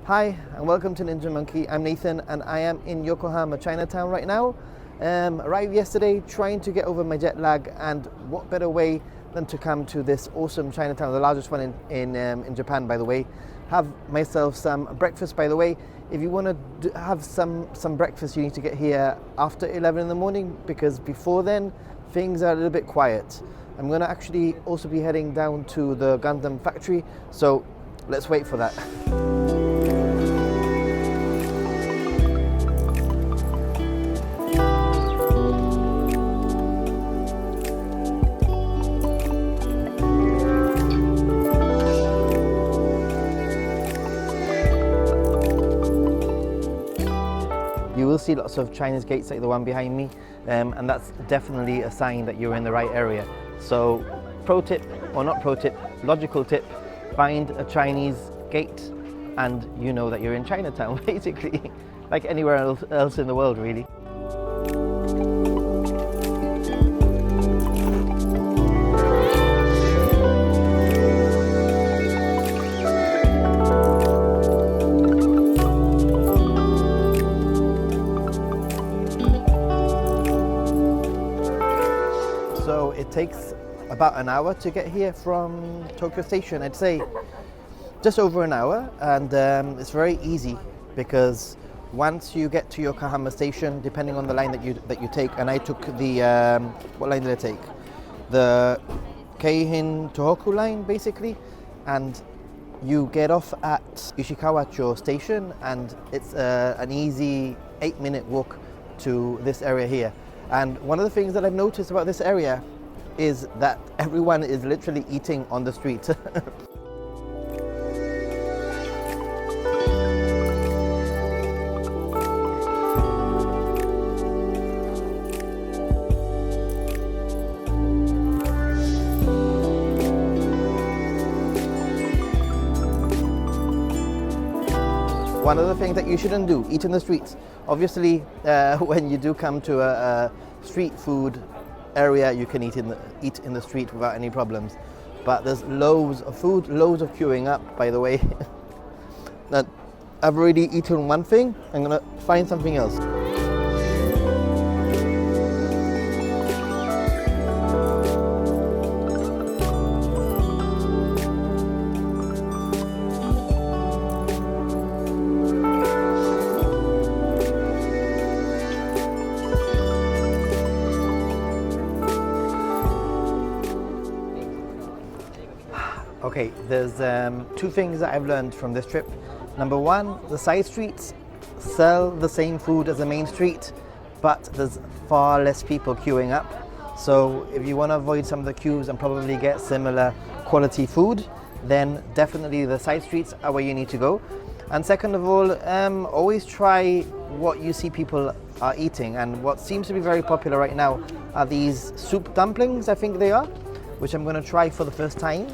Hi and welcome to Ninja Monkey. I'm Nathan and I am in Yokohama, Chinatown right now. Arrived yesterday trying to get over my jet lag, and what better way than to come to this awesome Chinatown, the largest one in Japan, by the way. Have myself some breakfast, by the way. If you want to have some breakfast, you need to get here after 11 in the morning, because before then things are a little bit quiet. I'm going to actually also be heading down to the Gundam Factory, so let's wait for that. You will see lots of Chinese gates like the one behind me, and that's definitely a sign that you're in the right area. So pro tip, or not pro tip, logical tip, find a Chinese gate and you know that you're in Chinatown, basically, like anywhere else in the world, really. So it takes about an hour to get here from Tokyo Station, I'd say just over an hour, and it's very easy because once you get to Yokohama Station, depending on the line that you take, and I took the what line did I take? The Keihin Tohoku line, basically, and you get off at Ishikawacho Station, and it's an easy 8-minute walk to this area here. And one of the things that I've noticed about this area is that everyone is literally eating on the street. One of the things that you shouldn't do, eat in the streets. Obviously, when you do come to a street food area, you can eat in the street without any problems. But there's loads of food, loads of queuing up, by the way. I've already eaten one thing, I'm gonna find something else. Okay, there's two things that I've learned from this trip. Number one, the side streets sell the same food as the main street, but there's far less people queuing up. So if you want to avoid some of the queues and probably get similar quality food, then definitely the side streets are where you need to go. And second of all, always try what you see people are eating. And what seems to be very popular right now are these soup dumplings, I think they are, which I'm going to try for the first time.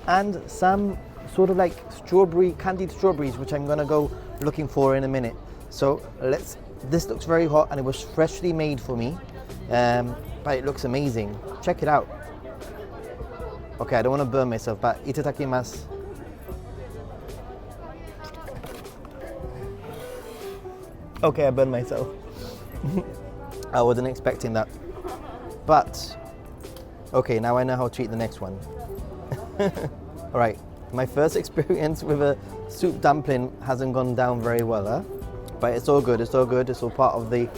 And some sort of like candied strawberries, which I'm gonna go looking for in a minute. So this looks very hot, and it was freshly made for me, but it looks amazing. Check it out. Okay, I don't want to burn myself, but itadakimasu. Okay, I burned myself. I wasn't expecting that. But okay, now I know how to eat the next one. Alright, my first experience with a soup dumpling hasn't gone down very well, huh? But it's all good, it's all good, it's all part of the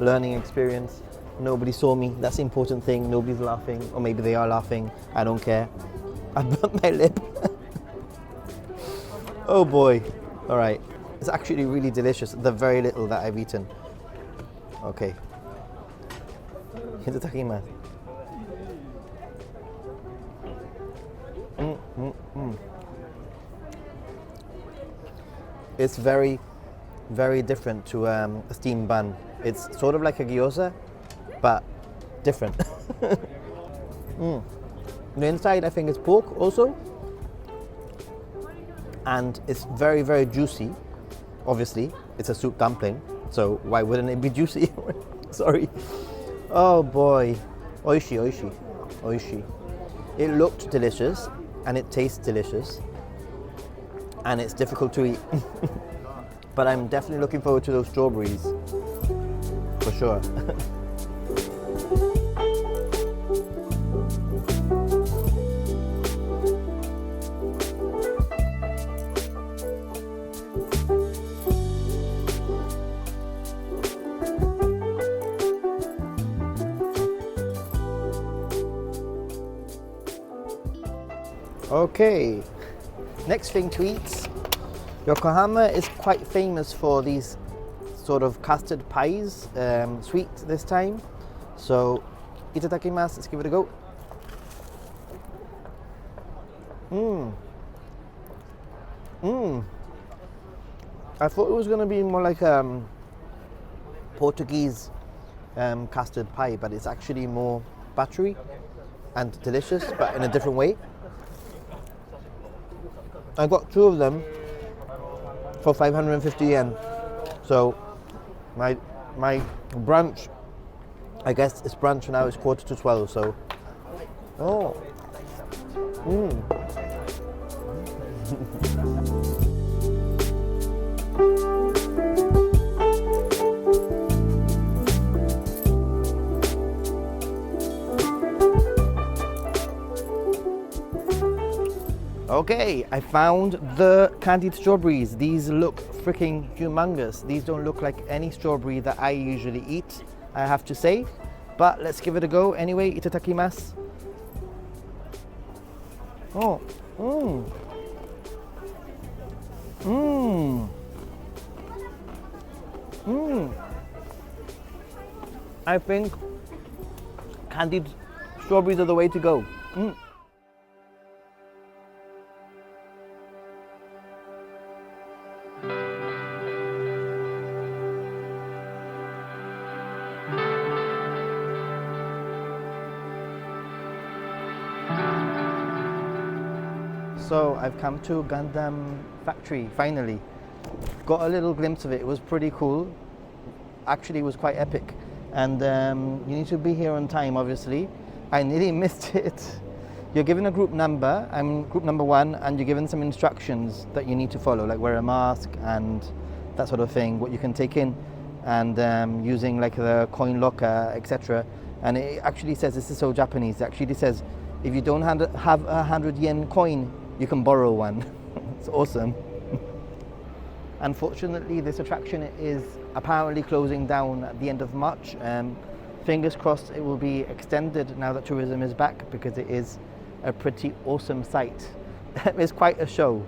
learning experience. Nobody saw me, that's the important thing. Nobody's laughing, or maybe they are laughing, I don't care. I burnt my lip. Oh boy. Alright, it's actually really delicious, the very little that I've eaten. Okay. Itadakimasu. It's very, very different to a steamed bun. It's sort of like a gyoza, but different. The inside, I think, is pork also, and it's very, very juicy. Obviously, it's a soup dumpling, so why wouldn't it be juicy? Sorry. Oh boy, oishi, oishi, oishi. It looked delicious, and it tastes delicious. and it's difficult to eat. But I'm definitely looking forward to those strawberries, for sure. Okay, next thing to eat. Yokohama is quite famous for these sort of custard pies, sweet this time. So, itadakimasu, let's give it a go. I thought it was going to be more like Portuguese custard pie, but it's actually more buttery and delicious, but in a different way. I got 2 of them for 550 yen. So my brunch, I guess it's brunch now, it's 11:45, so Okay, I found the candied strawberries. These look freaking humongous. These don't look like any strawberry that I usually eat, I have to say. But let's give it a go anyway. Itadakimasu. I think candied strawberries are the way to go. So I've come to Gundam Factory, finally. Got a little glimpse of it, it was pretty cool. Actually, it was quite epic. And you need to be here on time, obviously. I nearly missed it. You're given a group number, I'm group number 1, and you're given some instructions that you need to follow, like wear a mask and that sort of thing, what you can take in, and using like the coin locker, etc. And it actually says, this is so Japanese, it actually says, if you don't have a 100 yen coin, you can borrow one. It's awesome. Unfortunately, this attraction is apparently closing down at the end of March. Fingers crossed it will be extended now that tourism is back, because it is a pretty awesome site. It's quite a show.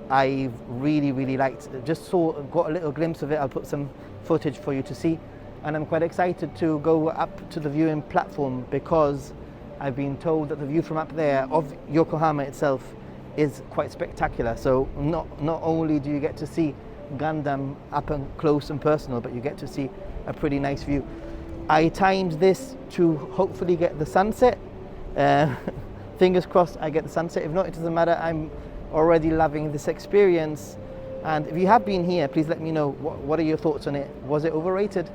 I really liked it. Just got a little glimpse of it. I'll put some footage for you to see. And I'm quite excited to go up to the viewing platform, because I've been told that the view from up there of Yokohama itself is quite spectacular. So not only do you get to see Gundam up and close and personal, but you get to see a pretty nice view. I timed this to hopefully get the sunset. Fingers crossed I get the sunset. If not, it doesn't matter. I'm already loving this experience. And if you have been here, please let me know. What are your thoughts on it? Was it overrated?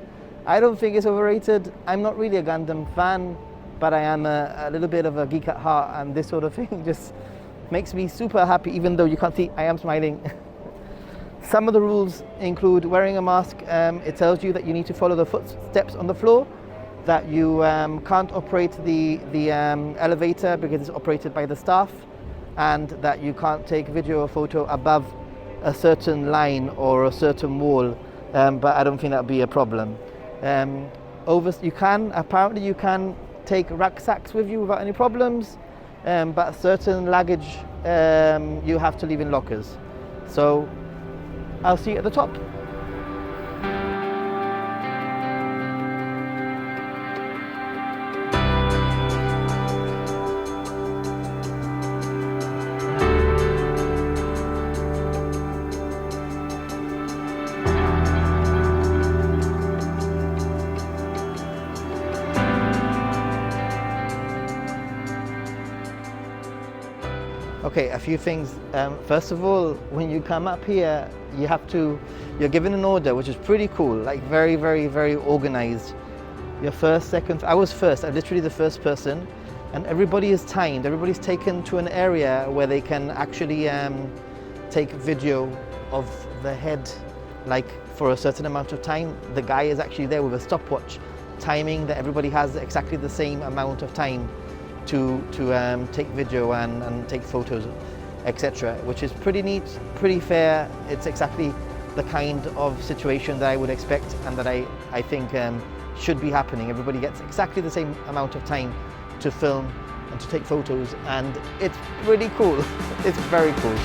I don't think it's overrated. I'm not really a Gundam fan, but I am a little bit of a geek at heart, and this sort of thing just makes me super happy. Even though you can't see, I am smiling. Some of the rules include wearing a mask. It tells you that you need to follow the footsteps on the floor, that you can't operate the elevator because it's operated by the staff, and that you can't take video or photo above a certain line or a certain wall, but I don't think that'll be a problem. Apparently you can take rucksacks with you without any problems, but certain luggage you have to leave in lockers. So I'll see you at the top. Okay, a few things. First of all, when you come up here, you're given an order, which is pretty cool, like very organized. Your first, second, I was first, I'm literally the first person, and everybody is timed. Everybody's taken to an area where they can actually take video of the head like for a certain amount of time. The guy is actually there with a stopwatch timing that everybody has exactly the same amount of time to take video and take photos, etc., which is pretty neat, pretty fair. It's exactly the kind of situation that I would expect and that I think should be happening. Everybody gets exactly the same amount of time to film and to take photos, and it's pretty cool. It's very cool.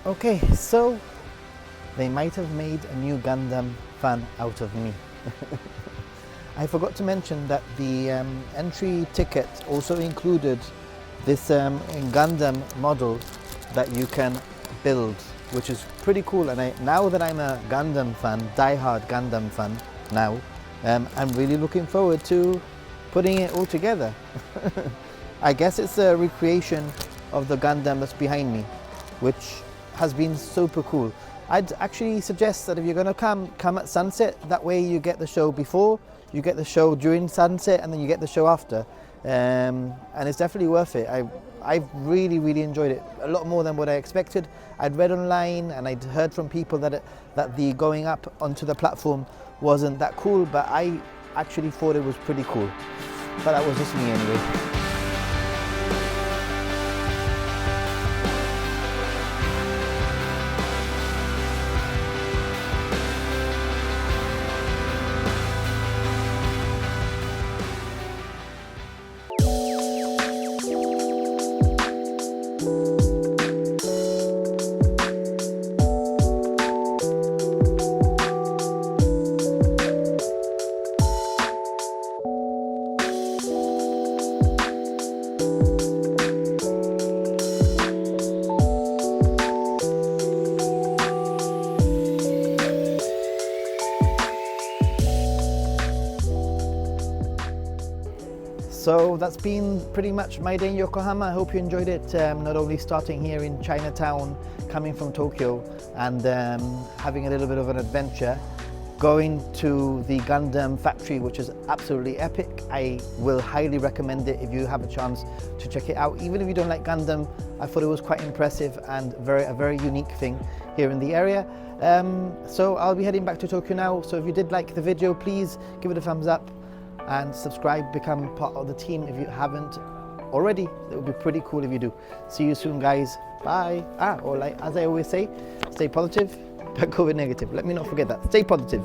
Okay, so they might have made a new Gundam fan out of me. I forgot to mention that the entry ticket also included this Gundam model that you can build, which is pretty cool. And now that I'm a Gundam fan, die-hard Gundam fan now, I'm really looking forward to putting it all together. I guess it's a recreation of the Gundam that's behind me, which has been super cool. I'd actually suggest that if you're going to come at sunset, that way you get the show before, you get the show during sunset, and then you get the show after. And it's definitely worth it. I've really enjoyed it, a lot more than what I expected. I'd read online and I'd heard from people that the going up onto the platform wasn't that cool, but I actually thought it was pretty cool. But that was just me anyway. So that's been pretty much my day in Yokohama. I hope you enjoyed it, not only starting here in Chinatown, coming from Tokyo, and having a little bit of an adventure, going to the Gundam Factory, which is absolutely epic. I will highly recommend it if you have a chance to check it out. Even if you don't like Gundam, I thought it was quite impressive and a very unique thing here in the area. So I'll be heading back to Tokyo now. So if you did like the video, please give it a thumbs up and subscribe, become part of the team if you haven't already. It would be pretty cool if you do. See you soon, guys. Bye. Or like as I always say, stay positive, but COVID negative. Let me not forget that. Stay positive.